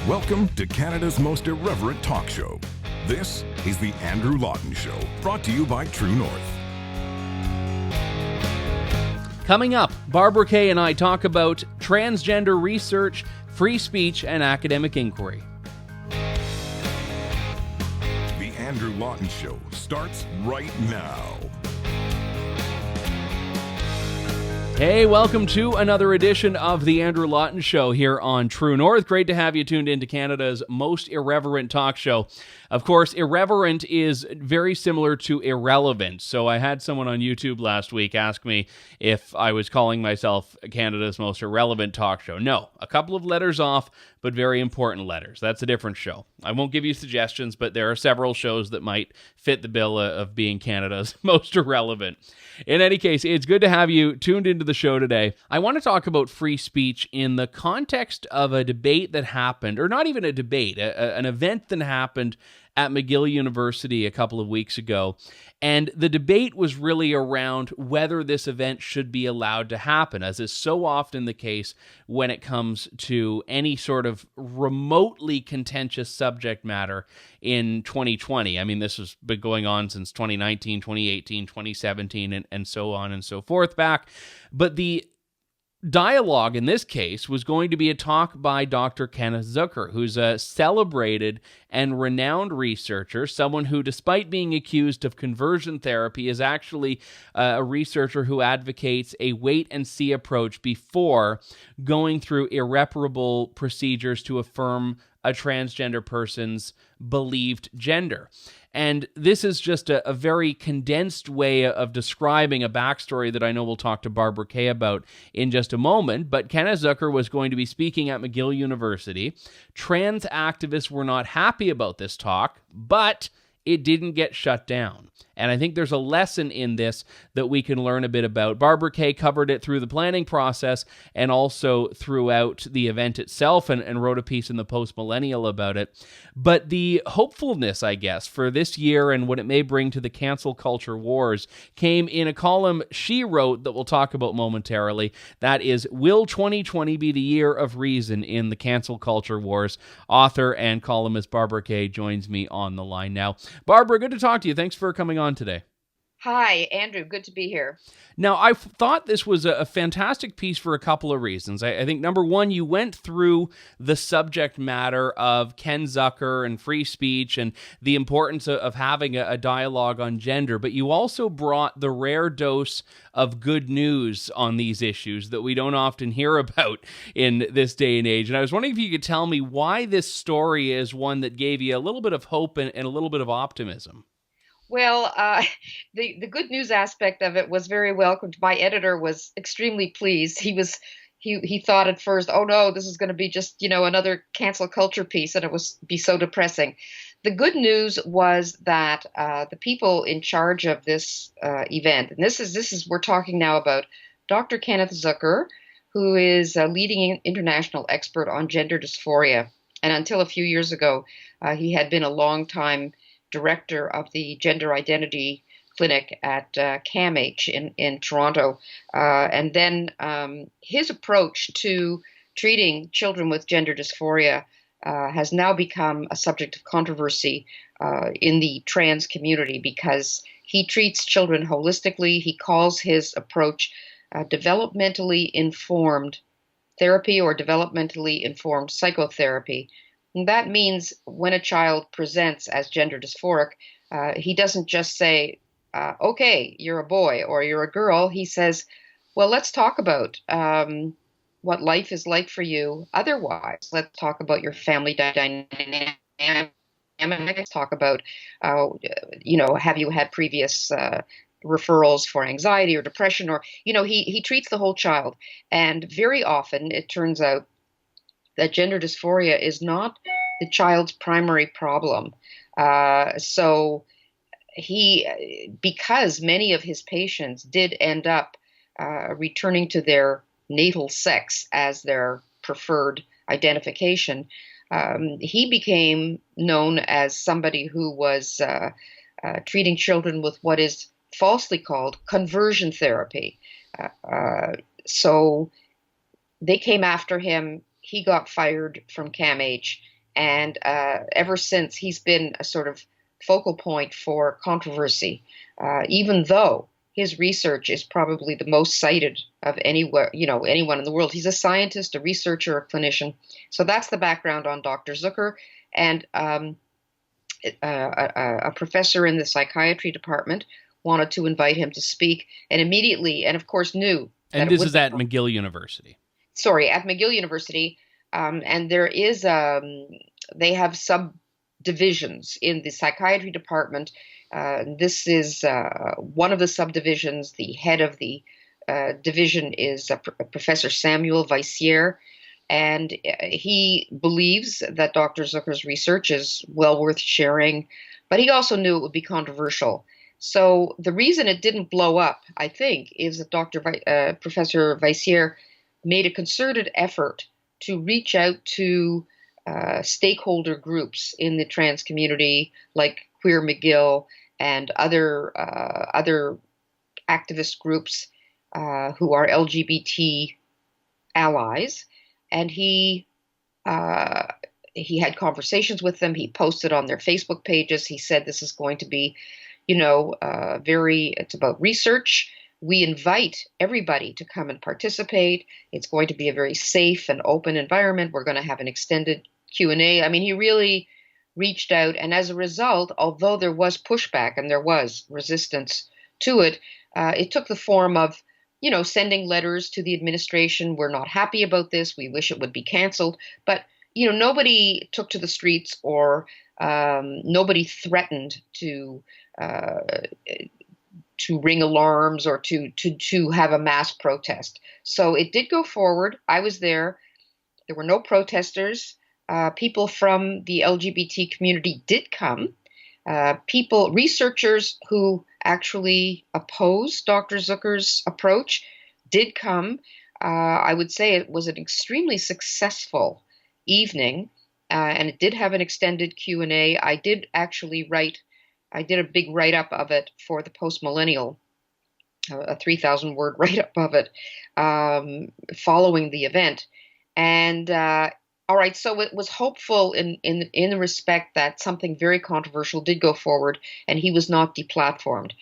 Welcome to Canada's most irreverent talk show. This is the Andrew Lawton Show, brought to you by True North. Coming up, Barbara Kay and I talk about transgender research, free speech, and academic inquiry. The Andrew Lawton Show starts right now. Hey, welcome to another edition of the Andrew Lawton Show here on True North. Great to have you tuned into Canada's most irreverent talk show. Of course, irreverent is very similar to irrelevant. So I had someone on YouTube last week ask me if I was calling myself Canada's most irrelevant talk show. No, a couple of letters off, but very important letters. That's a different show. I won't give you suggestions, but there are several shows that might fit the bill of being Canada's most irrelevant. In any case, it's good to have you tuned into the show today. I want to talk about free speech in the context of a debate that happened, or not even a debate, an event that happened at McGill University a couple of weeks ago. And the debate was really around whether this event should be allowed to happen, as is so often the case when it comes to any sort of remotely contentious subject matter in 2020. I mean, this has been going on since 2019, 2018, 2017, and so on and so forth back. But the dialogue in this case was going to be a talk by Dr. Kenneth Zucker, who's a celebrated and renowned researcher, someone who, despite being accused of conversion therapy, is actually a researcher who advocates a wait-and-see approach before going through irreparable procedures to affirm a transgender person's believed gender. And this is just a very condensed way of describing a backstory that I know we'll talk to Barbara Kay about in just a moment. But Kenneth Zucker was going to be speaking at McGill University. Trans activists were not happy about this talk, but it didn't get shut down. And I think there's a lesson in this that we can learn a bit about. Barbara Kay covered it through the planning process and also throughout the event itself and wrote a piece in the Post Millennial about it. But the hopefulness, I guess, for this year and what it may bring to the cancel culture wars came in a column she wrote that we'll talk about momentarily. That is, Will 2020 be the year of reason in the cancel culture wars? Author and columnist Barbara Kay joins me on the line now. Barbara, good to talk to you. Thanks for coming on today. Hi, Andrew. Good to be here. Now, I thought this was a fantastic piece for a couple of reasons. I think, number one, you went through the subject matter of Ken Zucker and free speech and the importance of having a dialogue on gender, but you also brought the rare dose of good news on these issues that we don't often hear about in this day and age. And I was wondering if you could tell me why this story is one that gave you a little bit of hope and a little bit of optimism. Well, the good news aspect of it was very welcomed. My editor was extremely pleased. He thought at first, oh no, this is going to be just another cancel culture piece, and it was be so depressing. The good news was that the people in charge of this event, and this is we're talking now about Dr. Kenneth Zucker, who is a leading international expert on gender dysphoria, and until a few years ago, he had been a long-time director of the Gender Identity Clinic at CAMH in Toronto. And then his approach to treating children with gender dysphoria has now become a subject of controversy in the trans community because he treats children holistically. He calls his approach developmentally informed therapy or developmentally informed psychotherapy. And that means when a child presents as gender dysphoric, he doesn't just say, okay, you're a boy or you're a girl. He says, well, let's talk about what life is like for you otherwise. Let's talk about your family dynamic. Let's talk about, have you had previous referrals for anxiety or depression? Or, he treats the whole child. And very often it turns out that gender dysphoria is not the child's primary problem. So because many of his patients did end up returning to their natal sex as their preferred identification, he became known as somebody who was treating children with what is falsely called conversion therapy. So they came after him. He got fired from CAMH. And ever since, he's been a sort of focal point for controversy, even though his research is probably the most cited of anywhere, anyone in the world. He's a scientist, a researcher, a clinician. So that's the background on Dr. Zucker. And a professor in the psychiatry department wanted to invite him to speak, and immediately, and of course knew. And this is at McGill University. Sorry, at McGill University. And there is, they have subdivisions in the psychiatry department. This is one of the subdivisions. The head of the division is Professor Samuel Weissier, and he believes that Dr. Zucker's research is well worth sharing, but he also knew it would be controversial. So the reason it didn't blow up, I think, is that Professor Weissier made a concerted effort to reach out to stakeholder groups in the trans community, like Queer McGill and other activist groups who are LGBT allies, and he had conversations with them. He posted on their Facebook pages. He said, "This is going to be, it's about research. We invite everybody to come and participate. It's going to be a very safe and open environment. We're going to have an extended Q&A." I mean, he really reached out, and as a result, although there was pushback and there was resistance to it, it took the form of, sending letters to the administration. "We're not happy about this. We wish it would be canceled." But, nobody took to the streets, or nobody threatened to ring alarms or to have a mass protest. So it did go forward. I was there. There were no protesters. People from the LGBT community did come. Researchers who actually opposed Dr. Zucker's approach did come. I would say it was an extremely successful evening, and it did have an extended Q&A. I did a big write-up of it for the Post-Millennial, a 3,000-word write-up of it following the event. And all right, so it was hopeful in the respect that something very controversial did go forward, and he was not deplatformed.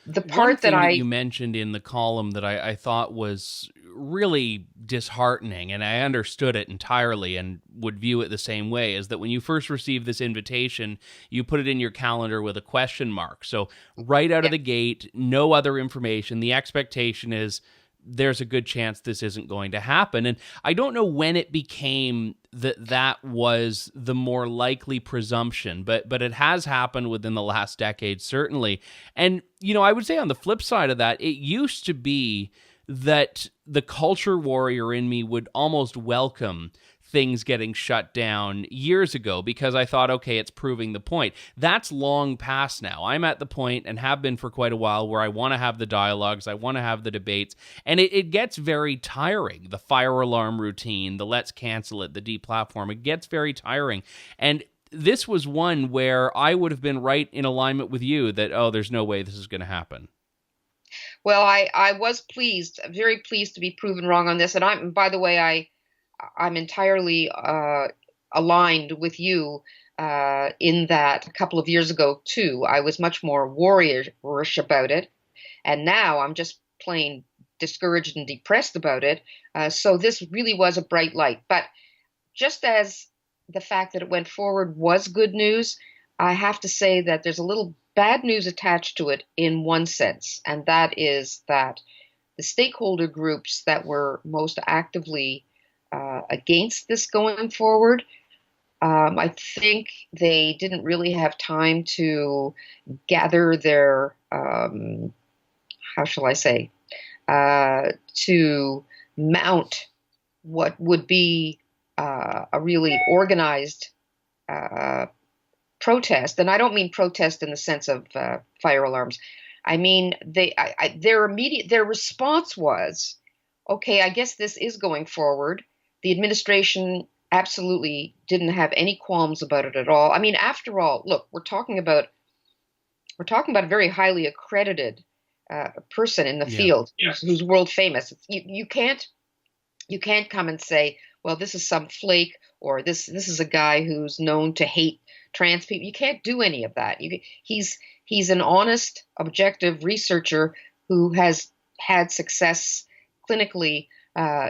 The part that you mentioned in the column that I thought was really disheartening, and I understood it entirely and would view it the same way, is that when you first received this invitation, you put it in your calendar with a question mark. So right out of the gate, no other information. The expectation is there's a good chance this isn't going to happen. And I don't know when it became that was the more likely presumption, but it has happened within the last decade, certainly. And, I would say on the flip side of that, it used to be that the culture warrior in me would almost welcome things getting shut down years ago, because I thought, okay, it's proving the point. That's long past now. I'm at the point, and have been for quite a while, where I want to have the dialogues, I want to have the debates, and it gets very tiring. The fire alarm routine, the let's cancel it, the deplatform, it gets very tiring. And this was one where I would have been right in alignment with you that, there's no way this is going to happen. Well, I was very pleased to be proven wrong on this. And by the way, I'm entirely aligned with you in that a couple of years ago, too, I was much more warriorish about it. And now I'm just plain discouraged and depressed about it. So this really was a bright light. But just as the fact that it went forward was good news, I have to say that there's a little bad news attached to it in one sense. And that is that the stakeholder groups that were most actively against this going forward, I think they didn't really have time to gather their, how shall I say, to mount what would be a really organized protest. And I don't mean protest in the sense of fire alarms. I mean, their response was, okay, I guess this is going forward. The administration absolutely didn't have any qualms about it at all. I mean, after all, look, we're talking about a very highly accredited person in the field who's world famous. You can't You can't come and say, well, this is some flake, or this is a guy who's known to hate trans people. You can't do any of that. He's an honest, objective researcher who has had success clinically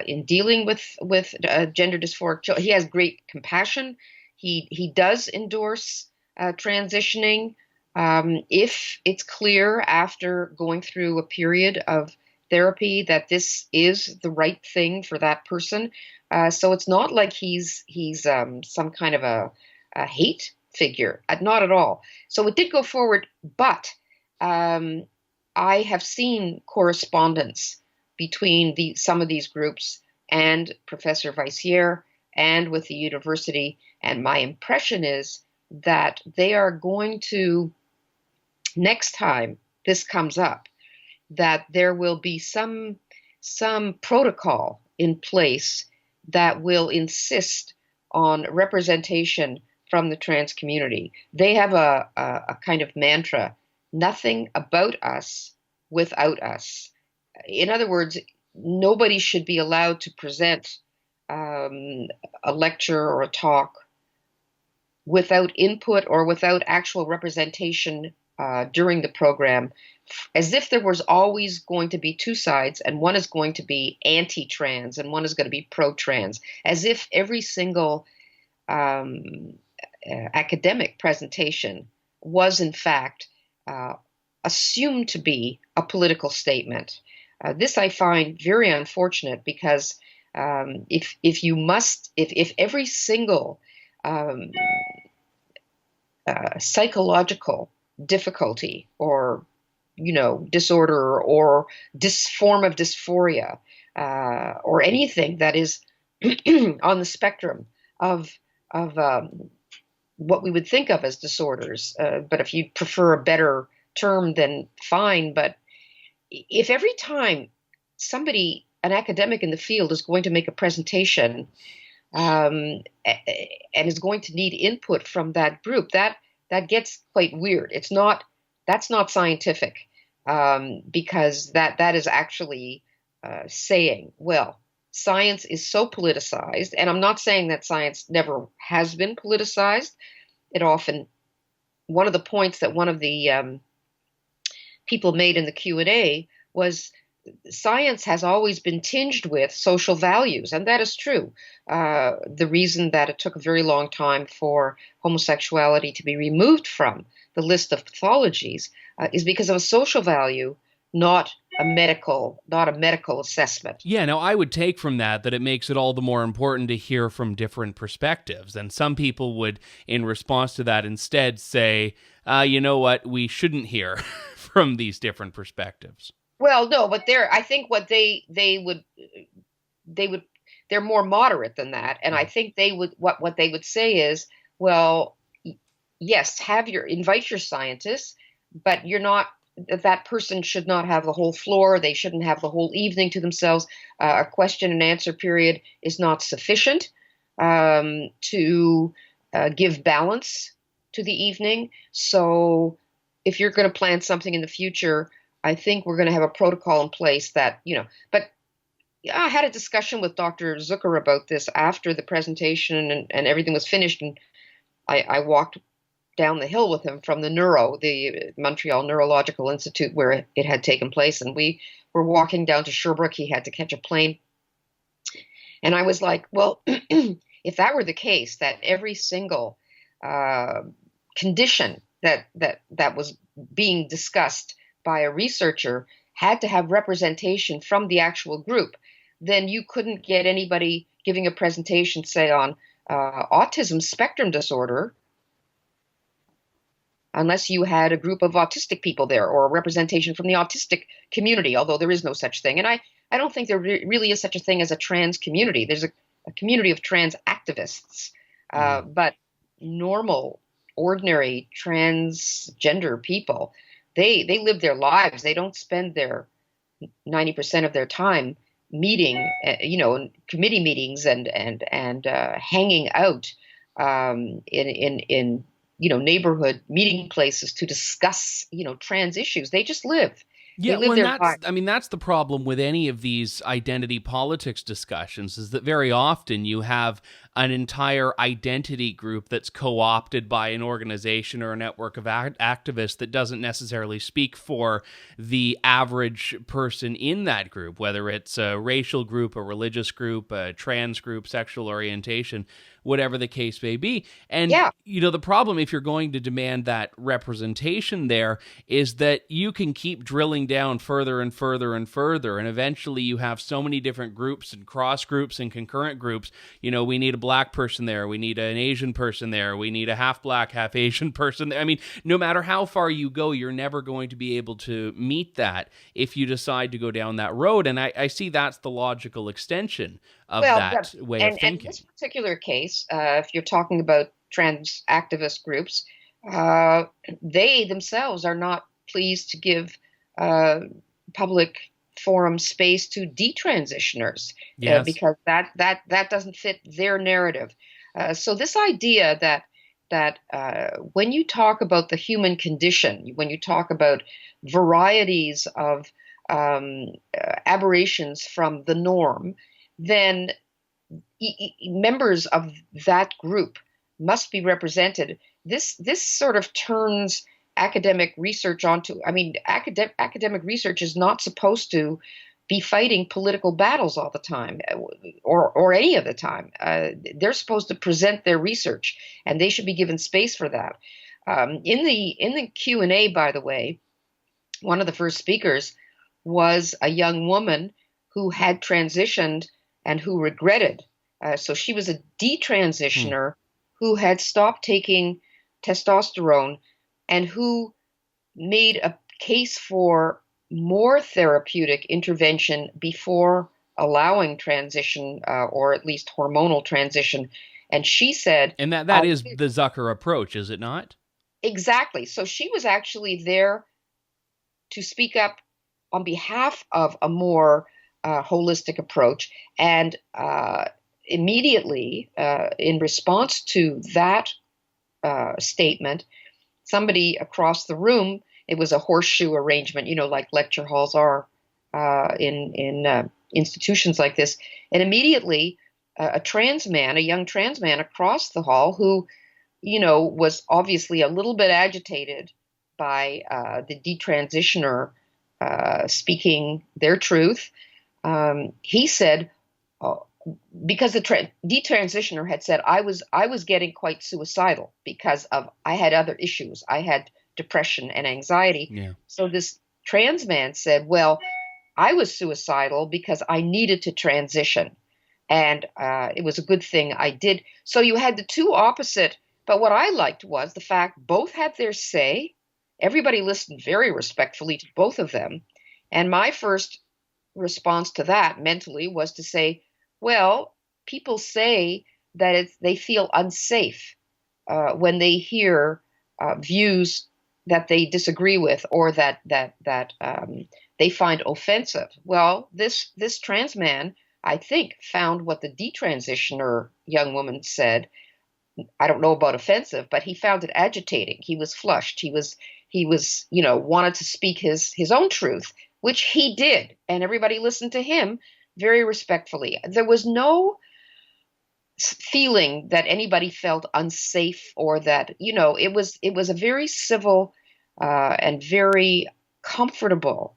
in dealing with gender dysphoric children. He has great compassion. He does endorse transitioning if it's clear after going through a period of therapy that this is the right thing for that person. So it's not like he's some kind of a hate figure, not at all. So it did go forward, but I have seen correspondence between some of these groups and Professor Weissier and with the university, and my impression is that they are going to, next time this comes up, that there will be some protocol in place that will insist on representation from the trans community. They have a kind of mantra: nothing about us without us. In other words, nobody should be allowed to present a lecture or a talk without input or without actual representation during the program, as if there was always going to be two sides, and one is going to be anti-trans and one is going to be pro-trans, as if every single academic presentation was in fact assumed to be a political statement. This I find very unfortunate, because if every single psychological difficulty or disorder or form of dysphoria or anything that is on the spectrum of what we would think of as disorders, but if you prefer a better term, then fine. But if every time an academic in the field is going to make a presentation and is going to need input from that group, that gets quite weird. That's not scientific, because that is actually saying, well, science is so politicized, and I'm not saying that science never has been politicized. One of the points that one of the people made in the Q&A was science has always been tinged with social values, and that is true. The reason that it took a very long time for homosexuality to be removed from the list of pathologies is because of a social value, not a medical assessment. Yeah, now I would take from that it makes it all the more important to hear from different perspectives. And some people would, in response to that, instead say, you know what, we shouldn't hear from these different perspectives. Well, no, but I think what they're more moderate than that. And I think what they would say is, well, yes, invite your scientists, but that person should not have the whole floor. They shouldn't have the whole evening to themselves. A question and answer period is not sufficient to give balance to the evening. So if you're going to plan something in the future, I think we're going to have a protocol in place that, but I had a discussion with Dr. Zucker about this after the presentation and everything was finished. And I walked down the hill with him from the Montreal Neurological Institute where it had taken place. And we were walking down to Sherbrooke. He had to catch a plane. And I was like, well, if that were the case, that every single condition that was being discussed by a researcher had to have representation from the actual group, then you couldn't get anybody giving a presentation, say, on autism spectrum disorder, unless you had a group of autistic people there or a representation from the autistic community, although there is no such thing. And I don't think there really is such a thing as a trans community. There's a community of trans activists, but normal, ordinary transgender people, they live their lives. They don't spend their 90% of their time meeting, in committee meetings and hanging out in neighborhood meeting places to discuss, trans issues. They just live. Yeah, live well, their lives. that's the problem with any of these identity politics discussions is that very often you have an entire identity group that's co-opted by an organization or a network of activists that doesn't necessarily speak for the average person in that group, whether it's a racial group, a religious group, a trans group, sexual orientation, whatever the case may be. And, Yeah. the problem, if you're going to demand that representation there, is that you can keep drilling down further and further and further. And eventually you have so many different groups and cross groups and concurrent groups. We need a black person there. We need an Asian person there. We need a half black, half Asian person there. I mean, no matter how far you go, you're never going to be able to meet that if you decide to go down that road. And I see that's the logical extension of Well, that way of and in thinking. this particular case, if you're talking about trans activist groups, they themselves are not pleased to give public forum space to detransitioners Yes. because that doesn't fit their narrative. So this idea that when you talk about the human condition, when you talk about varieties of aberrations from the norm, then members of that group must be represented. This sort of turns academic research onto, academic research is not supposed to be fighting political battles all the time or any of the time. They're supposed to present their research, and they should be given space for that. In the Q&A, by the way, one of the first speakers was a young woman who had transitioned and who regretted. So she was a detransitioner who had stopped taking testosterone and who made a case for more therapeutic intervention before allowing transition or at least hormonal transition. And she said... And that is the Zucker approach, is it not? Exactly. So she was actually there to speak up on behalf of a more holistic approach. And immediately, in response to that statement, somebody across the room, it was a horseshoe arrangement, like lecture halls are in institutions like this. And immediately, a young trans man across the hall who, was obviously a little bit agitated by the detransitioner speaking their truth. He said, because the detransitioner had said, I was getting quite suicidal because I had other issues. I had depression and anxiety. Yeah. So this trans man said, well, I was suicidal because I needed to transition. And it was a good thing I did. So you had the two opposite. But what I liked was the fact both had their say. Everybody listened very respectfully to both of them. And my first response to that mentally was to say, well, people say that they feel unsafe when they hear views that they disagree with or that they find offensive. Well, this trans man, I think, found what the detransitioner young woman said. I don't know about offensive, but he found it agitating. He was flushed. He was wanted to speak his own truth, which he did, and everybody listened to him very respectfully. There was no feeling that anybody felt unsafe or that, it was a very civil and very comfortable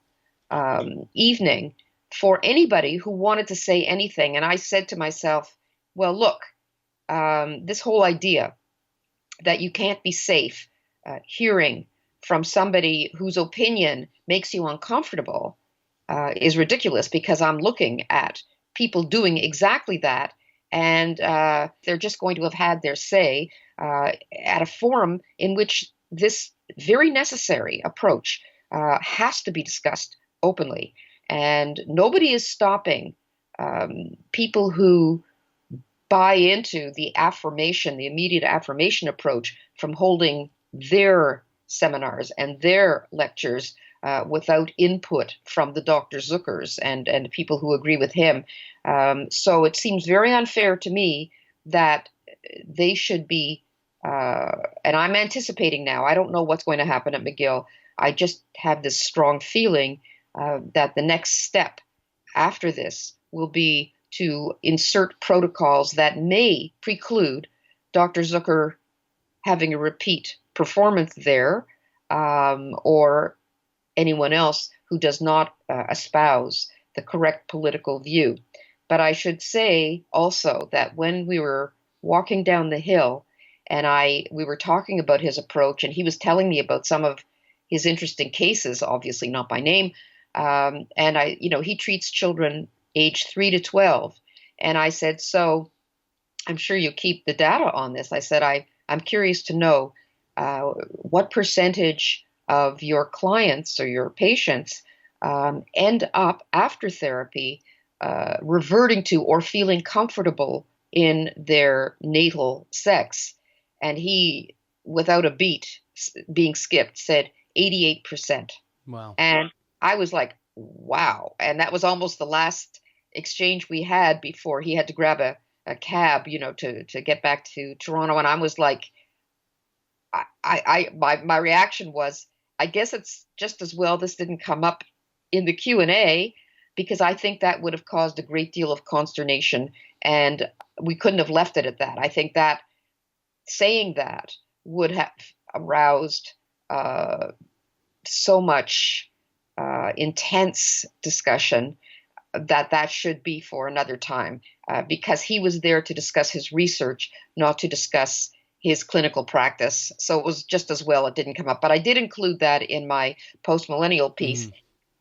evening for anybody who wanted to say anything. And I said to myself, well, look, this whole idea that you can't be safe hearing from somebody whose opinion makes you uncomfortable is ridiculous, because I'm looking at people doing exactly that, and they're just going to have had their say at a forum in which this very necessary approach has to be discussed openly. And nobody is stopping people who buy into the immediate affirmation approach from holding their seminars and their lectures without input from the Dr. Zuckers and people who agree with him. So it seems very unfair to me that they should be, and I'm anticipating now, I don't know what's going to happen at McGill. I just have this strong feeling that the next step after this will be to insert protocols that may preclude Dr. Zucker having a repeat performance there, or anyone else who does not espouse the correct political view. But I should say also that when we were walking down the hill and we were talking about his approach, and he was telling me about some of his interesting cases, obviously not by name, and he treats children age 3 to 12. And I said, so I'm sure you keep the data on this. I said, I'm curious to know what percentage of your clients or your patients end up after therapy reverting to or feeling comfortable in their natal sex. And he, without a beat being skipped, said 88%. Wow. And I was like, wow. And that was almost the last exchange we had before he had to grab a cab, to get back to Toronto. And I was like, my reaction was, I guess it's just as well this didn't come up in the Q&A, because I think that would have caused a great deal of consternation, and we couldn't have left it at that. I think that saying that would have aroused so much intense discussion that should be for another time, because he was there to discuss his research, not to discuss his clinical practice. So it was just as well it didn't come up. But I did include that in my post-millennial piece.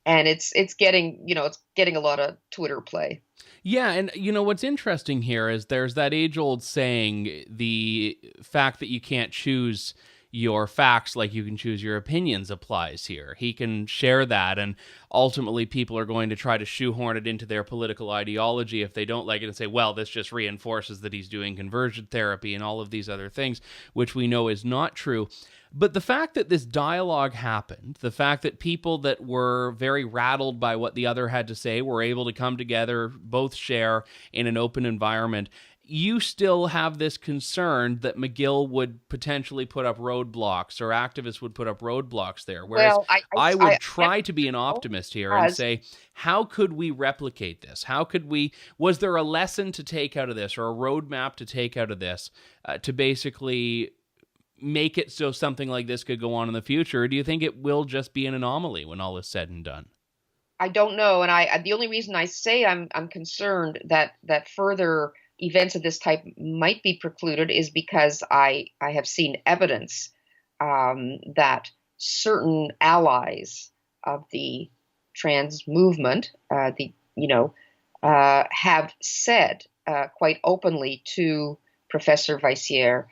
And it's getting a lot of Twitter play. Yeah, and what's interesting here is there's that age-old saying, the fact that you can't choose your facts like you can choose your opinions applies here. He can share that, and ultimately people are going to try to shoehorn it into their political ideology if they don't like it, and say, well, this just reinforces that he's doing conversion therapy and all of these other things, which we know is not true. But the fact that this dialogue happened, the fact that people that were very rattled by what the other had to say were able to come together, both share in an open environment, you still have this concern that McGill would potentially put up roadblocks, or activists would put up roadblocks there. Whereas I would try to be an optimist here and say, how could we replicate this? Was there a lesson to take out of this, or a roadmap to take out of this, to basically make it so something like this could go on in the future? Or do you think it will just be an anomaly when all is said and done? I don't know. And the only reason I say I'm concerned that further events of this type might be precluded is because I have seen evidence that certain allies of the trans movement, have said quite openly to Professor Weissière,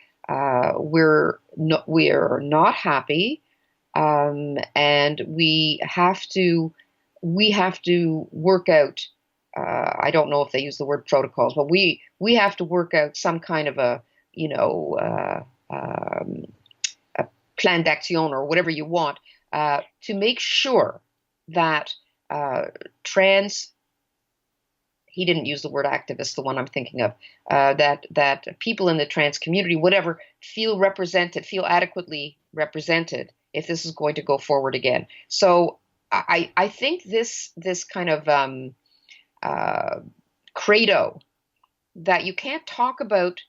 we're not happy, and we have to work out. I don't know if they use the word protocols, but we have to work out some kind of a plan d'action, or whatever you want, to make sure that trans. He didn't use the word activist, the one I'm thinking of, that people in the trans community, whatever, feel adequately represented if this is going to go forward again. So I think this kind of credo that you can't talk about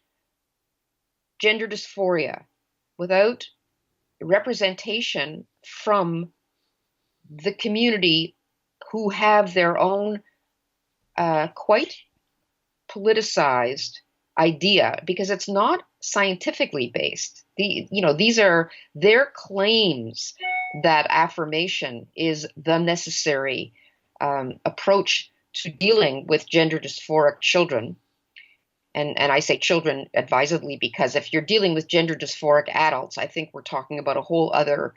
gender dysphoria without representation from the community who have their own quite politicized idea, because it's not scientifically based. These are their claims that affirmation is the necessary approach to dealing with gender dysphoric children. And I say children advisedly, because if you're dealing with gender dysphoric adults, I think we're talking about a whole other,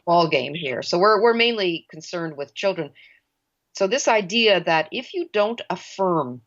ball game here. So we're mainly concerned with children. So this idea that if you don't affirm,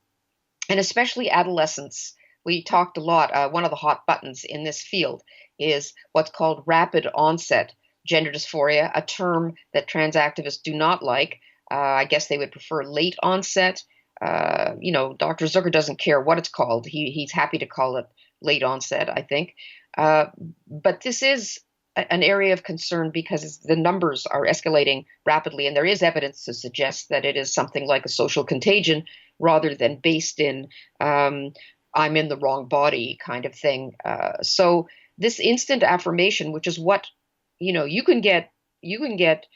and especially adolescents, we talked a lot, one of the hot buttons in this field is what's called rapid onset gender dysphoria, a term that trans activists do not like. I guess they would prefer late onset. Dr. Zucker doesn't care what it's called. He's happy to call it late onset, I think. But this is an area of concern because the numbers are escalating rapidly, and there is evidence to suggest that it is something like a social contagion rather than based in I'm in the wrong body kind of thing. So this instant affirmation, which is what you can get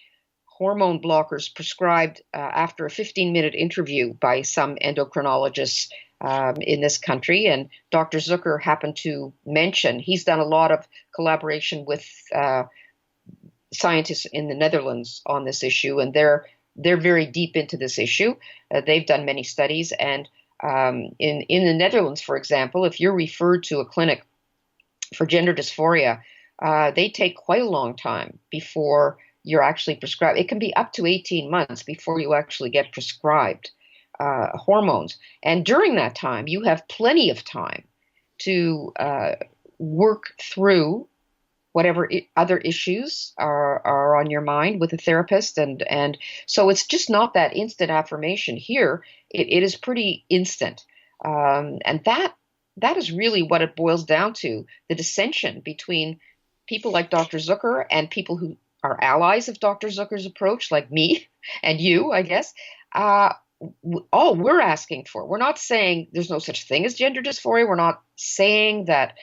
hormone blockers prescribed after a 15-minute interview by some endocrinologists in this country. And Dr. Zucker happened to mention he's done a lot of collaboration with scientists in the Netherlands on this issue, and they're very deep into this issue. They've done many studies, and in the Netherlands, for example, if you're referred to a clinic for gender dysphoria, they take quite a long time before you're actually prescribed. It can be up to 18 months before you actually get prescribed hormones. And during that time, you have plenty of time to work through whatever other issues are on your mind with a therapist. And so it's just not that instant affirmation here. It is pretty instant. And that is really what it boils down to, the dissension between people like Dr. Zucker and people who are allies of Dr. Zucker's approach, like me and you, I guess. All we're asking for, we're not saying there's no such thing as gender dysphoria. We're not saying that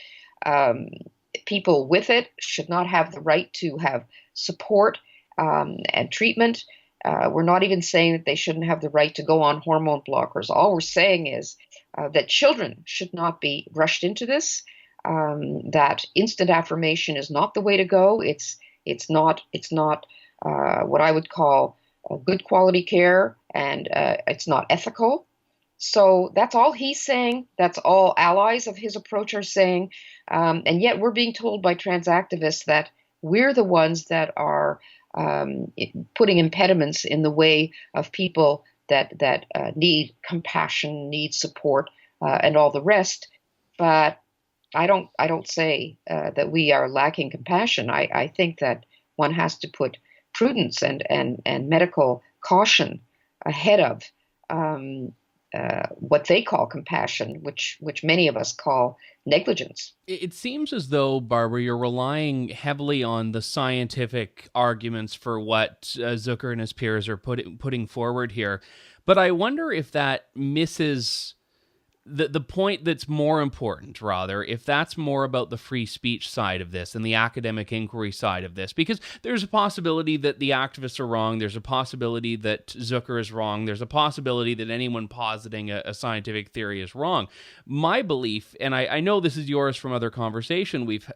people with it should not have the right to have support and treatment. We're not even saying that they shouldn't have the right to go on hormone blockers. All we're saying is that children should not be rushed into this, that instant affirmation is not the way to go. It's not what I would call good quality care, and it's not ethical. So that's all he's saying. That's all allies of his approach are saying. And yet we're being told by trans activists that we're the ones that are putting impediments in the way of people that need compassion, need support, and all the rest. But I don't say that we are lacking compassion. I think that one has to put prudence and medical caution ahead of what they call compassion, which many of us call negligence. It seems as though, Barbara, you're relying heavily on the scientific arguments for what Zucker and his peers are putting forward here. But I wonder if that misses the point that's more important, rather, if that's more about the free speech side of this and the academic inquiry side of this, because there's a possibility that the activists are wrong, there's a possibility that Zucker is wrong, there's a possibility that anyone positing a scientific theory is wrong. My belief, and I know this is yours from other conversations we've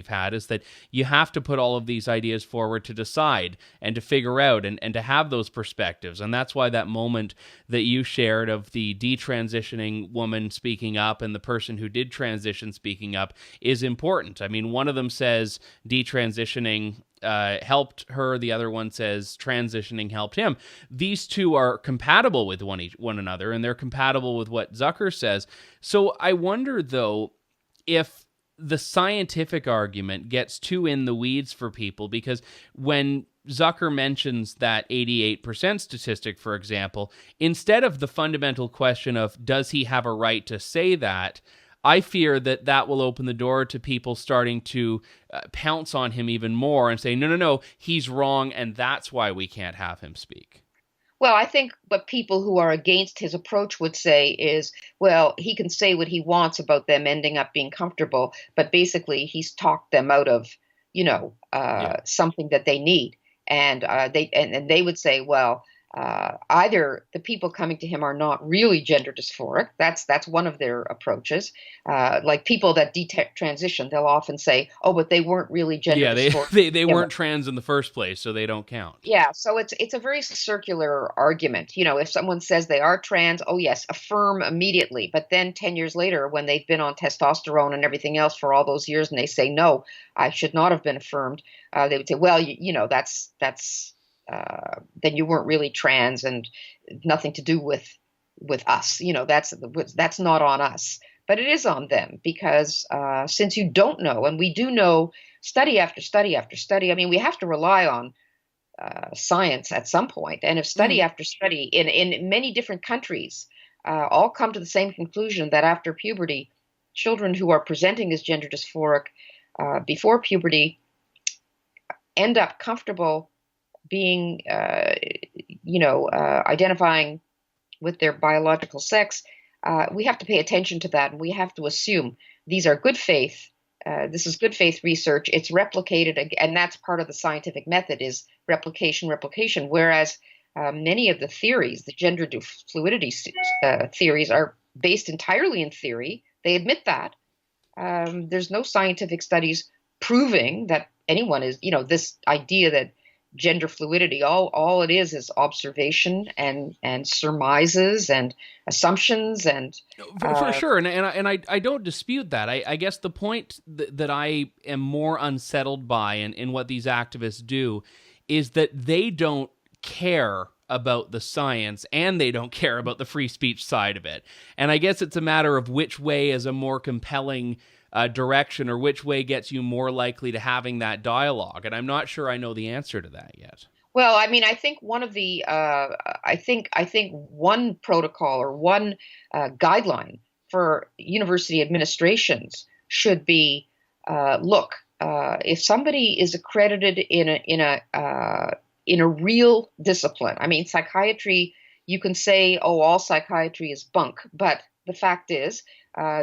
had, is that you have to put all of these ideas forward to decide and to figure out and to have those perspectives. And that's why that moment that you shared of the detransitioning woman speaking up and the person who did transition speaking up is important. I mean, one of them says detransitioning helped her. The other one says transitioning helped him. These two are compatible with one another, and they're compatible with what Zucker says. So I wonder, though, if the scientific argument gets too in the weeds for people, because when Zucker mentions that 88% statistic, for example, instead of the fundamental question of does he have a right to say that, I fear that will open the door to people starting to pounce on him even more and say, no, he's wrong, and that's why we can't have him speak. Well, I think what people who are against his approach would say is, well, he can say what he wants about them ending up being comfortable, but basically he's talked them out of, something that they need. And they would say, well, either the people coming to him are not really gender dysphoric. That's one of their approaches. Like people that detransition, they'll often say, oh, but they weren't really gender dysphoric. They weren't trans in the first place, so they don't count. Yeah, so it's a very circular argument. If someone says they are trans, oh yes, affirm immediately. But then 10 years later, when they've been on testosterone and everything else for all those years, and they say, no, I should not have been affirmed, they would say, well, that's then you weren't really trans and nothing to do with us. That's not on us, but it is on them because since you don't know, and we do know study after study after study, I mean, we have to rely on science at some point. And if study after study in many different countries all come to the same conclusion that after puberty, children who are presenting as gender dysphoric before puberty end up comfortable being, identifying with their biological sex, we have to pay attention to that, and we have to assume these are good faith. This is good faith research. It's replicated, and that's part of the scientific method is replication. Whereas many of the theories, the gender fluidity theories, are based entirely in theory. They admit that. There's no scientific studies proving that anyone is, this idea that gender fluidity, all it is observation and surmises and assumptions and for sure, and I don't dispute that. I guess the point that I am more unsettled by in what these activists do is that they don't care about the science and they don't care about the free speech side of it. And I guess it's a matter of which way is a more compelling direction, or which way gets you more likely to having that dialogue. And I'm not sure I know the answer to that yet. Well, I mean, I think one of the, I think one protocol or one guideline for university administrations should be, look, if somebody is accredited in a real discipline, I mean, psychiatry, you can say, oh, all psychiatry is bunk, but the fact is,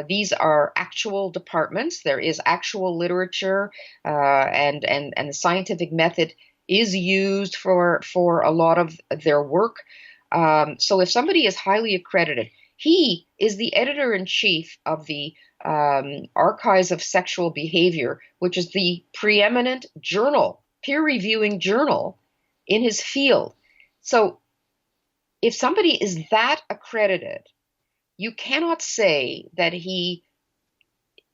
these are actual departments. There is actual literature, and the scientific method is used for a lot of their work. So if somebody is highly accredited, he is the editor-in-chief of the Archives of Sexual Behavior, which is the preeminent journal, peer-reviewing journal in his field. So if somebody is that accredited, you cannot say that he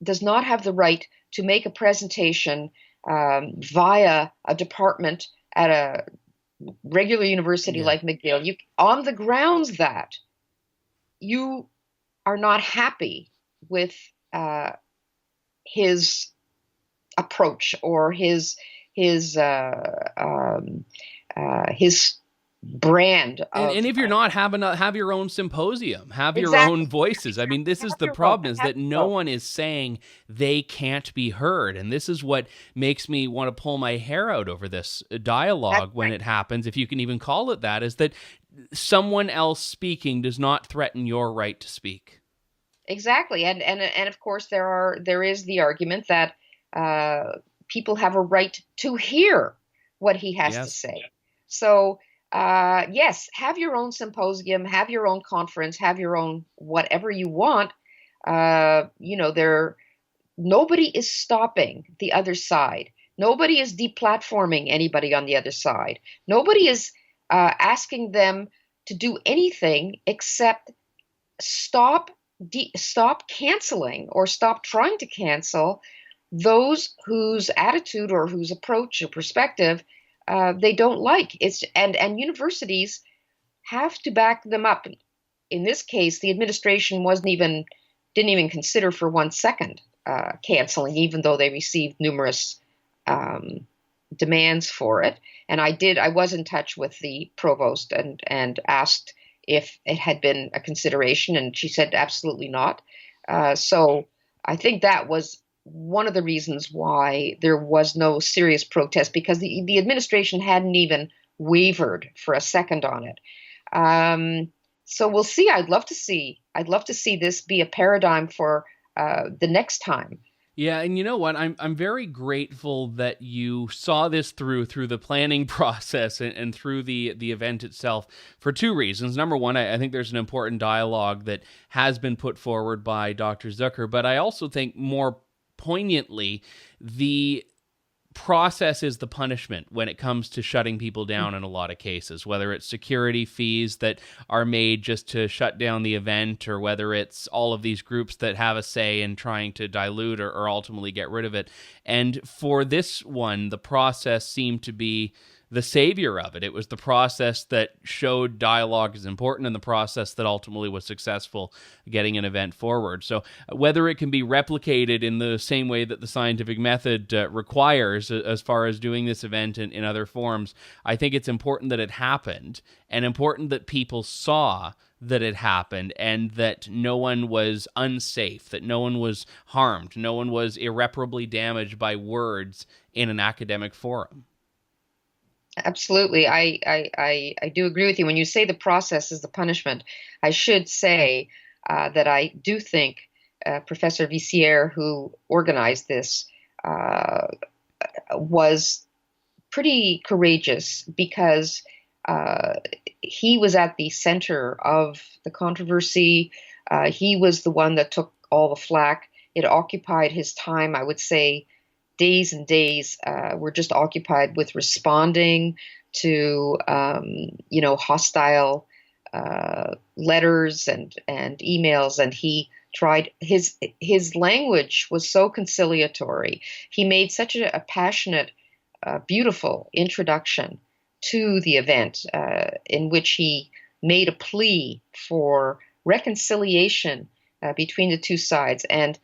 does not have the right to make a presentation via a department at a regular university like McGill, on the grounds that you are not happy with his approach or his brand of, and if you're not, have your own symposium, have your Exactly. own voices. I mean, this is the your problem, vote, is have that your no vote. one is saying they can't be heard, and this is what makes me want to pull my hair out over this dialogue. That's when right. it happens, if you can even call it that, is that someone else speaking does not threaten your right to speak. Exactly, and of course there is the argument that people have a right to hear what he has to Yes. say. So yes, have your own symposium, have your own conference, have your own whatever you want. Nobody is stopping the other side. Nobody is deplatforming anybody on the other side. Nobody is asking them to do anything except stop canceling or stop trying to cancel those whose attitude or whose approach or perspective they don't like. And universities have to back them up. In this case, the administration didn't even consider for 1 second canceling, even though they received numerous demands for it. And I was in touch with the provost and asked if it had been a consideration, and she said absolutely not. So I think that was one of the reasons why there was no serious protest, because the administration hadn't even wavered for a second on it. So we'll see. I'd love to see this be a paradigm for the next time. Yeah, and you know what? I'm very grateful that you saw this through the planning process and through the event itself, for two reasons. Number one, I think there's an important dialogue that has been put forward by Dr. Zucker, but I also think more poignantly, the process is the punishment when it comes to shutting people down in a lot of cases, whether it's security fees that are made just to shut down the event, or whether it's all of these groups that have a say in trying to dilute or ultimately get rid of it. And for this one, the process seemed to be the savior of it. It was the process that showed dialogue is important, and the process that ultimately was successful getting an event forward. So whether it can be replicated in the same way that the scientific method requires, as far as doing this event in other forms, I think it's important that it happened, and important that people saw that had happened and that no one was unsafe, that no one was harmed, no one was irreparably damaged by words in an academic forum. Absolutely. I do agree with you. When you say the process is the punishment, I should say that I do think Professor Vissière, who organized this, was pretty courageous because he was at the center of the controversy. He was the one that took all the flack. It occupied his time, I would say. Days and days were just occupied with responding to, hostile letters and emails, and he tried. His language was so conciliatory. He made such a passionate, beautiful introduction to the event, in which he made a plea for reconciliation between the two sides, and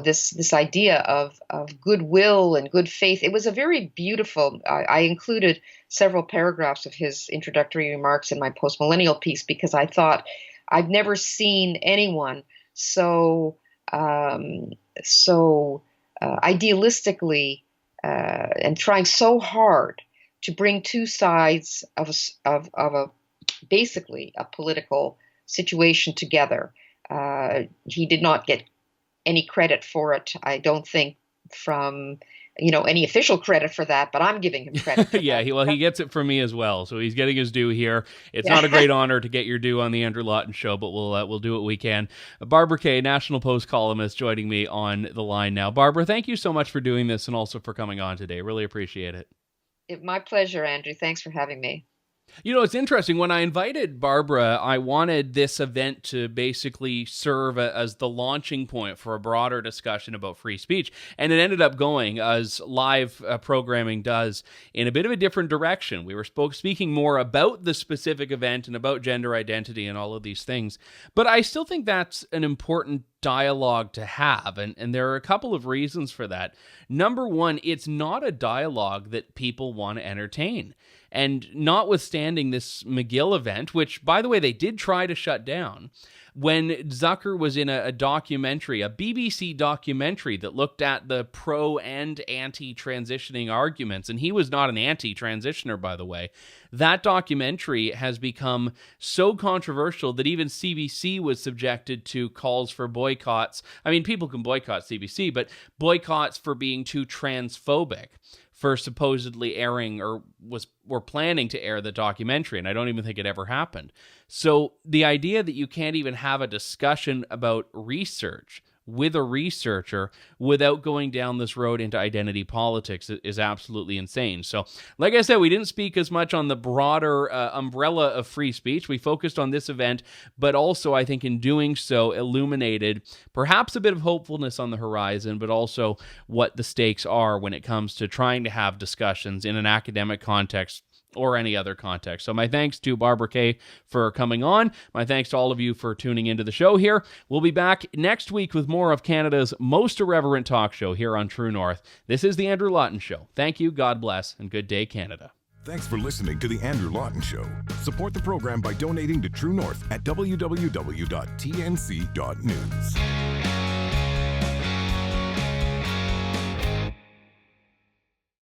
this idea of goodwill and good faith. It was a very beautiful. I included several paragraphs of his introductory remarks in my post-millennial piece because I thought I've never seen anyone so idealistically and trying so hard to bring two sides of a basically a political situation together. He did not get any credit for it, I don't think, from any official credit for that, but I'm giving him credit for yeah, that. he gets it from me as well, so he's getting his due here. It's not a great honor to get your due on the Andrew Lawton Show, but we'll do what we can. Barbara Kay, National Post columnist, joining me on the line now. Barbara, thank you so much for doing this and also for coming on today. Really appreciate it. My pleasure, Andrew. Thanks for having me. It's interesting. When I invited Barbara, I wanted this event to basically serve as the launching point for a broader discussion about free speech. And it ended up going, as live programming does, in a bit of a different direction. We were speaking more about the specific event and about gender identity and all of these things. But I still think that's an important dialogue to have, and there are a couple of reasons for that. Number one, it's not a dialogue that people want to entertain. And notwithstanding this McGill event, which, by the way, they did try to shut down, when Zucker was in a documentary, a BBC documentary that looked at the pro and anti-transitioning arguments, and he was not an anti-transitioner, by the way, that documentary has become so controversial that even CBC was subjected to calls for boycotts. I mean, people can boycott CBC, but boycotts for being too transphobic, for supposedly airing or were planning to air the documentary, and I don't even think it ever happened. So the idea that you can't even have a discussion about research with a researcher without going down this road into identity politics is absolutely insane. So, like I said, we didn't speak as much on the broader umbrella of free speech. We focused on this event, but also, I think in doing so, illuminated perhaps a bit of hopefulness on the horizon, but also what the stakes are when it comes to trying to have discussions in an academic context or any other context. So my thanks to Barbara Kay for coming on. My thanks to all of you for tuning into the show here. We'll be back next week with more of Canada's most irreverent talk show here on True North. This is the Andrew Lawton Show. Thank you, God bless, and good day, Canada. Thanks for listening to The Andrew Lawton Show. Support the program by donating to True North at www.tnc.news.